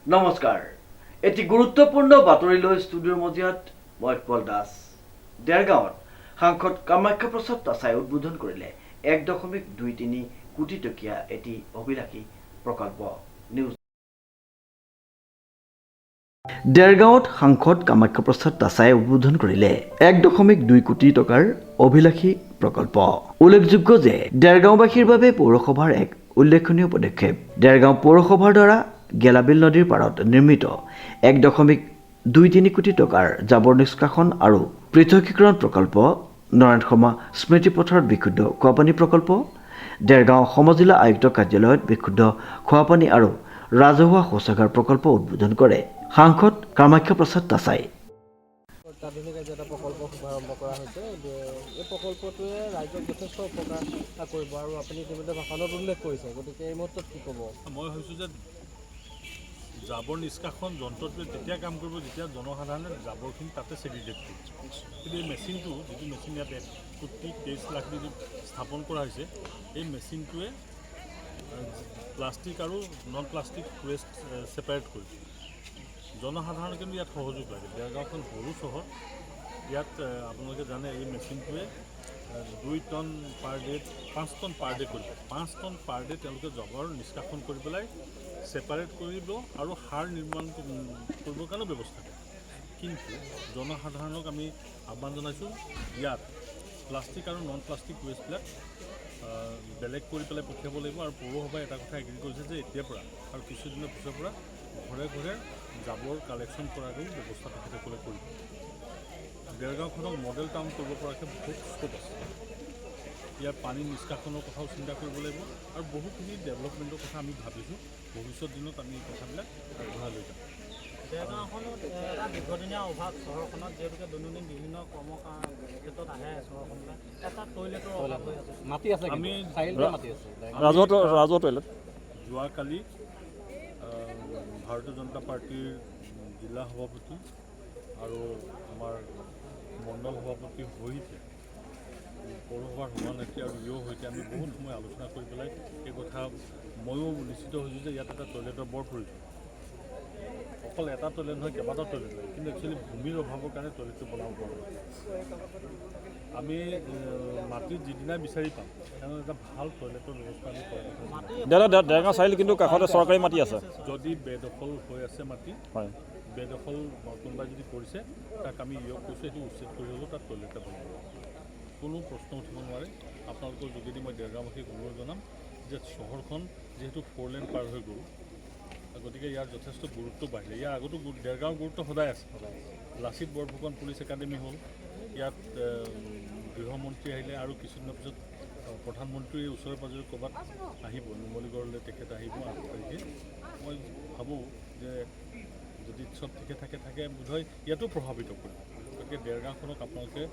নমস্কাৰ এটি গুৰুত্বপূৰ্ণ বাতৰিলৈ ষ্টুডিঅ'ৰ মজিয়াত মই উৎপল দাস দেৰগাঁৱত সাংসদ কামাখ্যা প্ৰসাদ তাছাই উদ্বোধন কৰিলে 1.23 কোটি টকীয়া এটি অভিলাষী প্ৰকল্প নিউজ দেৰগাঁৱত সাংসদ কামাখ্যা প্ৰসাদ তাছাই উদ্বোধন কৰিলে 1.2 কোটি টকাৰ অভিলাষী প্ৰকল্প উল্লেখযোগ্য যে দেৰগাঁওবাসীৰ বাবে পৌৰসভাৰ এক উল্লেখনীয় পদক্ষেপ দেৰগাঁও পৌৰসভাৰ দ্বাৰা গেলাবিল নদীৰ পাৰত নিৰ্মিত 1.23 কোটি টকাৰ জাবৰ নিষ্কাশন আৰু পৃথকীকৰণ প্ৰকল্প নাৰায়ণ শৰ্মা স্মৃতি পথাৰত বিশুদ্ধ খোৱাপানী প্ৰকল্প দেৰগাঁও সমজিলা আয়ুক্ত কাৰ্যালয়ত বিশুদ্ধ খোৱাপানী আৰু ৰাজহুৱা শৌচাগাৰ প্ৰকল্প উদ্বোধন কৰে সাংসদ কামাখ্যা প্ৰসাদ তাছাই অত্যাধুনিক এটা প্ৰকল্প শুভাৰম্ভ কৰা হৈছে এই প্ৰকল্পটোৱে ৰাইজক যথেষ্ট উপকাৰ কৰিব আৰু আপুনি ইতিমধ্যে ভাষণত উল্লেখ কৰিছে গতিকে এই মুহূৰ্তত কি ক'ব মই ভাবিছোঁ যে জাবৰ নিষ্কাশন যন্ত্ৰটোৱে তেতিয়া কাম কৰিব যেতিয়া জনসাধাৰণে জাবৰখিনি তাতে ছেগ্ৰিগেট কৰিব কিন্তু এই মেচিনটো যিটো মেচিন ইয়াত 1.23 লাখ দি স্থাপন কৰা হৈছে এই মেচিনটোৱে প্লাষ্টিক আৰু নন প্লাষ্টিক ৱেষ্ট ছেপাৰেট কৰিব জনসাধাৰণৰ কিন্তু ইয়াত সহযোগ লাগে দেৰগাঁওখন সৰু চহৰ ইয়াত আপোনালোকে জানে এই মেচিনটোৱে 2 ton per day 5 ton per day কৰিব 5 টন পাৰ ডে তেওঁলোকে জাবৰ নিষ্কাশন কৰি পেলাই ছেপাৰেট কৰিব আৰু সাৰ নিৰ্মাণ কৰিবৰ কাৰণে ব্যৱস্থা কৰে কিন্তু জনসাধাৰণক আমি আহ্বান জনাইছোঁ ইয়াত প্লাষ্টিক আৰু নন প্লাষ্টিক ৱেষ্টবিলাক বেলেগ কৰি পেলাই পঠিয়াব লাগিব আৰু পৌৰসভাই এটা কথা এগ্ৰী কৰিছে যে এতিয়াৰ পৰা আৰু কিছুদিনৰ পিছৰ পৰা ঘৰে ঘৰে জাবৰ কালেকশ্যন কৰাৰো ব্যৱস্থা তেখেতসকলে কৰিব দেৰগাঁওখনক মডেল টাউন কৰিব পৰাকৈ বহুত স্কোপ আছে ইয়াৰ পানী নিষ্কাশনৰ কথাও চিন্তা কৰিব লাগিব আৰু বহুখিনি ডেভেলপমেণ্টৰ কথা আমি ভাবিছোঁ ভৱিষ্যত দিনত আমি এই কথাবিলাক আগবঢ়াই লৈ যাম দেৰগাঁওখনত এটা দীৰ্ঘদিনীয়া অভাৱ চহৰখনত যিহেতুকে দৈনন্দিন বিভিন্ন কৰ্ম ক্ষেত্ৰত আহে চহৰখনলৈ এটা টয়লেটৰ অভাৱ হৈ আছে মাটি আছে আমি ৰাজহুৱা টয়লেট যোৱাকালি ভাৰতীয় জনতা পাৰ্টীৰ জিলা সভাপতি আৰু আমাৰ মণ্ডল সভাপতিৰ সৈতে পৌৰসভাৰ সভানেত্ৰী আৰু ইয়ৰ সৈতে আমি বহুত সময় আলোচনা কৰি পেলাই এই কথা ময়ো নিশ্চিত হৈছোঁ যে ইয়াত এটা টয়লেটৰ বৰ প্ৰয়োজন অকল এটা টয়লেট নহয় কেইবাটাও টয়লেট লাগে কিন্তু একচুৱেলি ভূমিৰ অভাৱৰ কাৰণে টয়লেটটো বনাব পৰা নাই আমি মাটি যিদিনাই বিচাৰি পাম তেনেহ'লে এটা ভাল টয়লেটৰ ব্যৱস্থা আমি কৰা দেৰগাঁও চাৰিআলি কিন্তু কাষতে চৰকাৰী মাটি আছে যদি বেদখল হৈ আছে মাটি হয় বেদখল কোনোবাই যদি কৰিছে তাক আমি ইয়ক কৈছোঁ সেইটো উচ্ছেদ কৰি হ'লেও তাত টয়লেট এটা বনাব কোনো প্ৰশ্ন উঠিব নোৱাৰে আপোনালোকৰ যোগেদি মই দেৰগাঁওবাসীক অনুৰোধ জনাম যে চহৰখন যিহেতু 4 লেন পাৰ হৈ গ'ল গতিকে ইয়াৰ যথেষ্ট গুৰুত্ব বাঢ়িলে ইয়াৰ আগতো দেৰগাঁৱৰ গুৰুত্ব সদায় আছে লাচিত বৰফুকন পুলিচ একাডেমি হ'ল ইয়াত গৃহমন্ত্ৰী আহিলে আৰু কিছুদিনৰ পিছত প্ৰধানমন্ত্ৰী ওচৰে পাজৰে ক'ৰবাত আহিব নুমলীগড়লৈ তেখেত আহিব 8 তাৰিখে মই ভাবোঁ যে যদি চব ঠিকে থাকে বোধহয় ইয়াতো প্ৰভাৱিত কৰিব গতিকে দেৰগাঁওখনক আপোনালোকে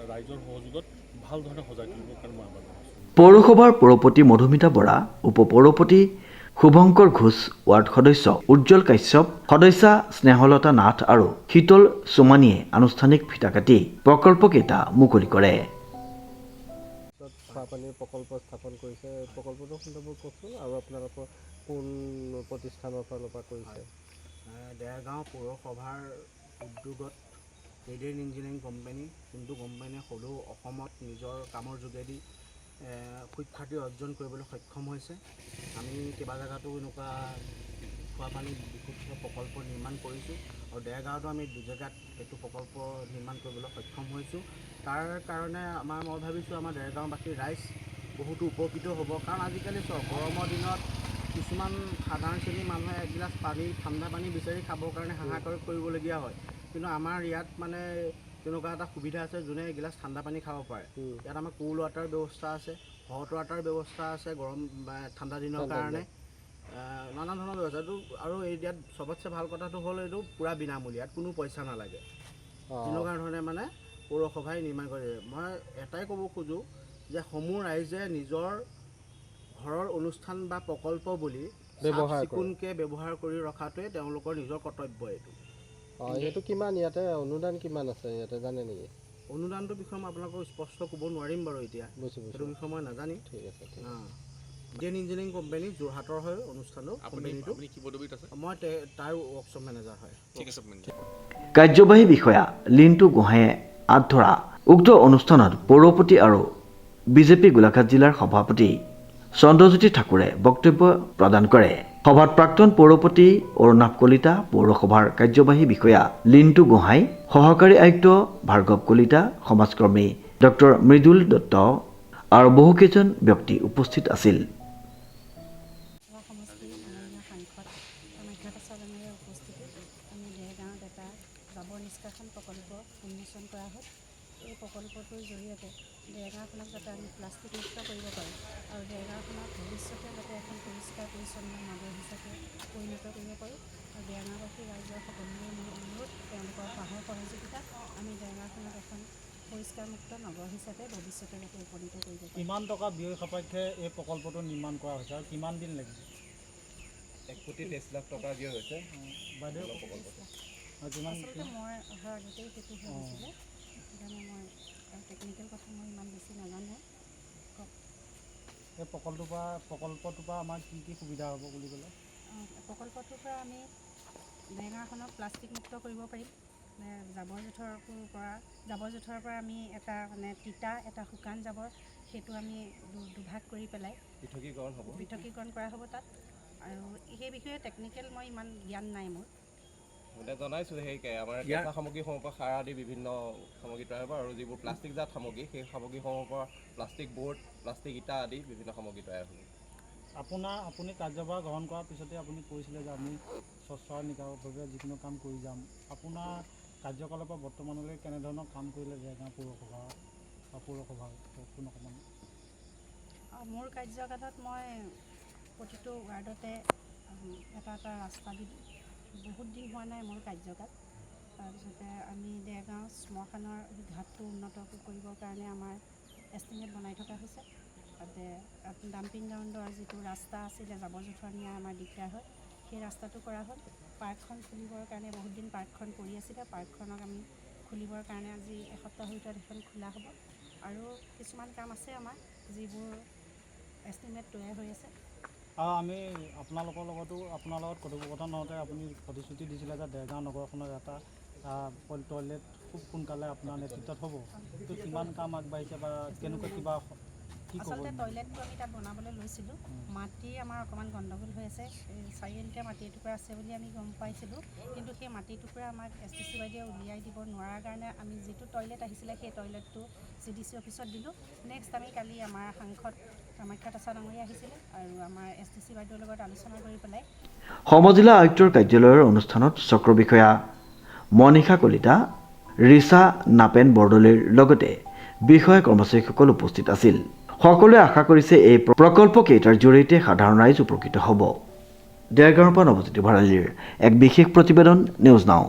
ৰাইজৰ সহযোগত ভাল ধৰণে সজাই তুলিবৰ কাৰণে মই আহ্বান জনাইছোঁ পৌৰসভাৰ পৌৰপতি মধুমিতা বৰা উপ পৌৰপতি শুভঙ্কৰ ঘোষ ৱাৰ্ড সদস্য উজ্জ্বল কাশ্যপ সদস্যা স্নেহলতা নাথ আৰু শীতল চুমানীয়ে আনুষ্ঠানিক ফিতা কাটি প্ৰকল্পকেইটা মুকলি কৰে খোৱাপানীৰ প্ৰকল্প স্থাপন কৰিছে প্ৰকল্পটো সন্দৰ্ভত কওকচোন আৰু আপোনালোকৰ কোন প্ৰতিষ্ঠানৰ ফালৰ পৰা কৰিছে দেৰগাঁও পৌৰসভাৰ উদ্যোগত ৰেডিয়েণ্ট ইঞ্জিনিয়াৰিং কোম্পানী যোনটো কোম্পানীয়ে সদৌ অসমত নিজৰ কামৰ যোগেদি সুখ্যাতি অৰ্জন কৰিবলৈ সক্ষম হৈছে আমি কেইবা জেগাতো এনেকুৱা খোৱাপানী বিশুদ্ধ প্ৰকল্প নিৰ্মাণ কৰিছোঁ আৰু দেৰগাঁৱতো আমি 2 জেগাত এইটো প্ৰকল্প নিৰ্মাণ কৰিবলৈ সক্ষম হৈছোঁ তাৰ কাৰণে মই ভাবিছোঁ আমাৰ দেৰগাঁওবাসীৰ ৰাইজ বহুতো উপকৃত হ'ব কাৰণ আজিকালি গৰমৰ দিনত কিছুমান সাধাৰণ শ্ৰেণীৰ মানুহে এগিলাচ পানী ঠাণ্ডা পানী বিচাৰি খাবৰ কাৰণে হাহাকাৰ কৰিবলগীয়া হয় কিন্তু আমাৰ ইয়াত মানে তেনেকুৱা এটা সুবিধা আছে যোনে এগিলাচ ঠাণ্ডা পানী খাব পাৰে ইয়াত আমাৰ কুল ৱাটাৰ ব্যৱস্থা আছে হট ৱাটাৰ ব্যৱস্থা আছে গৰম ঠাণ্ডা দিনৰ কাৰণে নানা ধৰণৰ ব্যৱস্থা এইটো আৰু ইয়াত চবতছে ভাল কথাটো হ'ল এইটো পূৰা বিনামূলীয়া ইয়াত কোনো পইচা নালাগে তেনেকুৱা ধৰণে মানে পৌৰসভাই নিৰ্মাণ কৰে মই এটাই ক'ব খোজোঁ যে সমূহ ৰাইজে নিজৰ ঘৰৰ অনুষ্ঠান বা প্ৰকল্প বুলি চিকুণকৈ ব্যৱহাৰ কৰি ৰখাটোৱে তেওঁলোকৰ নিজৰ কৰ্তব্য এইটো কিমান ইয়াতে অনুদান কিমান আছে ইয়াতে জানে নেকি অনুদানটোৰ বিষয়ে মই আপোনালোকক স্পষ্ট ক'ব নোৱাৰিম বাৰু এতিয়া সেইটো বিষয়ে মই নাজানিম ঠিক আছে ইণ্ডিয়ান ইঞ্জিনিয়াৰিং কোম্পানী যোৰহাটৰ হয় অনুষ্ঠানটো কোম্পানীটো মই তাৰ ৱৰ্কশ্বপ মেনেজাৰ হয়। কাৰ্যবাহী বিষয়া লিণ্টু গোহাঁয়ে আঁত ধৰা উক্ত অনুষ্ঠানত পৌৰপতি আৰু বিজেপি গোলাঘাট জিলাৰ সভাপতি চন্দ্ৰজ্যোতি ঠাকুৰে বক্তব্য প্ৰদান কৰে। সভাত প্ৰাক্তন পৌৰপতি অৰুণাভ কলিতা, পৌৰসভাৰ কাৰ্যবাহী বিষয়া লিণ্টু গোহাঁই, সহকাৰী আয়ুক্ত ভাৰ্গৱ কলিতা, সমাজকৰ্মী ডক্টৰ মৃদুল দত্ত আৰু বহুকেইজন ব্যক্তি উপস্থিত আছিল। সমষ্টিৰ মাননীয় সাংসদ কামাখ্যা প্ৰসাদ ডাঙৰীয়াৰ উপস্থিতিত আমি দেৰগাঁৱত এটা জাবৰ নিষ্কাশন প্ৰকল্প উন্মোচন কৰা হ'ল। এই প্ৰকল্পটোৰ জৰিয়তে দেৰগাঁওখনক যাতে আমি প্লাষ্টিক মুক্ত কৰিব পাৰোঁ আৰু দেৰগাঁওখনক ভৱিষ্যতে যাতে এখন পৰিষ্কাৰ পৰিচ্ছন্ন নগৰ হিচাপে পৰিণত কৰিব পাৰোঁ আৰু দেৰগাঁওবাসী ৰাইজৰ সকলোৰে মোৰ অনুৰোধ, তেওঁলোকৰ সহায় সহযোগিতা আমি দেৰগাঁওখনক এখন পৰিষ্কাৰমুক্ত নগৰ হিচাপে ভৱিষ্যতে যাতে উপনীত কৰিব পাৰোঁ। কিমান টকা ব্যয় সাপেক্ষে এই প্ৰকল্পটো নিৰ্মাণ কৰা হৈছে আৰু কিমান দিন লাগিব? 1,23,00,000 টকা দিয়া হৈছে। বাইদেউ আৰু কিমান আচলতে মই অহাৰ আগতেই সেইটো হৈ গৈছিলে, সেইকাৰণে মই টেকনিকেল কথা মই ইমান বেছি নাজানো। এই প্ৰকল্পটোৰ পৰা আমাৰ কি কি সুবিধা হ'ব বুলি ক'লে? প্ৰকল্পটোৰ পৰা আমি দেৰগাঁওখনক প্লাষ্টিক মুক্ত কৰিব পাৰিম। জাবৰ জোঁথৰৰ পৰা আমি এটা তিতা এটা শুকান জাবৰ, সেইটো আমি দুভাগ কৰি পেলাই পৃথকীকৰণ কৰা হ'ব তাত। আৰু সেই বিষয়ে টেকনিকেল মই ইমান জ্ঞান নাই মোৰ। জনাইছোঁ সেই আমাৰ কেঁচা সামগ্ৰীসমূহৰ পৰা সাৰ আদি বিভিন্ন সামগ্ৰী তৈয়াৰ হ'ব আৰু যিবোৰ প্লাষ্টিকজাত সামগ্ৰী সেই সামগ্ৰীসমূহৰ পৰা প্লাষ্টিক বৰ্ড, প্লাষ্টিক ইটা আদি বিভিন্ন সামগ্ৰী তৈয়াৰ হ'ব। আপুনি কাৰ্যভাৰ গ্ৰহণ কৰাৰ পিছতে আপুনি কৈছিলে যে আমি স্বচ্ছ আৰু নিকাভাৱে যিকোনো কাম কৰি যাম। আপোনাৰ কাৰ্যকালৰ পৰা বৰ্তমানলৈ কেনেধৰণৰ কাম কৰিলে দেৰগাঁও পৌৰসভা কোনো অকণমান? মোৰ কাৰ্যকালত মই প্ৰতিটো ৱাৰ্ডতে এটা ৰাস্তা দিলোঁ। বহুত দিন হোৱা নাই মোৰ কাৰ্যকাল। তাৰপিছতে আমি দেৰগাঁও শ্মশানৰ ঘাটটো উন্নত কৰিবৰ কাৰণে আমাৰ এষ্টিমেট বনাই থকা হৈছে। তাতে ডাম্পিং গ্ৰাউণ্ডৰ যিটো ৰাস্তা আছিলে জাবৰ জোঁথৰ নিয়া আমাৰ দিগদাৰ হয়, সেই ৰাস্তাটো কৰা হ'ল। পাৰ্কখন খুলিবৰ কাৰণে বহুত দিন পাৰ্কখন পৰি আছিলে, পাৰ্কখনক আমি খুলিবৰ কাৰণে আজি এসপ্তাহৰ ভিতৰত সেইখন খোলা হ'ব। আৰু কিছুমান কাম আছে আমাৰ যিবোৰ এষ্টিমেট তৈয়াৰ হৈ আছে। আৰু আমি আপোনাৰ লগত কথোপকথন হওঁতে আপুনি প্ৰতিশ্ৰুতি দিছিলে যে দেৰগাঁও নগৰখনত এটা টয়লেট খুব সোনকালে আপোনাৰ নেতৃত্বত হ'ব। কিন্তু কিমান কাম আগবাঢ়িছে বা কেনেকুৱা কিবা কি ক'ব? আচলতে টয়লেটটো আমি তাত বনাবলৈ লৈছিলোঁ। মাটিৰ আমাৰ অকণমান গণ্ডগোল হৈ আছে। চাৰিআলিতে মাটি এটুকুৰা আছে বুলি আমি গম পাইছিলোঁ, কিন্তু সেই মাটি টুকুৰা আমাক SDC বাইদেৱে উলিয়াই দিব নোৱাৰাৰ কাৰণে আমি যিটো টয়লেট আহিছিলে সেই টয়লেটটো CDC অফিচত দিলোঁ। নেক্সট আমি কালি আমাৰ সাংসদ কামাখ্যা প্ৰসাদ ডাঙৰীয়া আহিছিলে আৰু আমাৰ SDC বাইদেউৰ লগত আলোচনা কৰি পেলাই সমজিলা আয়ুক্তৰ কাৰ্যালয়ৰ অনুষ্ঠানত চক্ৰ বিষয়া মনীষা কলিতা, ৰিচা নাপেন বৰদলৈৰ লগতে বিষয়া কৰ্মচাৰীসকল উপস্থিত আছিল। সকলোৱে আশা কৰিছে এই প্ৰকল্পকেইটাৰ জৰিয়তে সাধাৰণ ৰাইজ উপকৃত হ'ব। দেৰগাঁৱৰ পৰা নৱজ্যোতি ভৰালীৰ এক বিশেষ প্ৰতিবেদন, নিউজ নাও।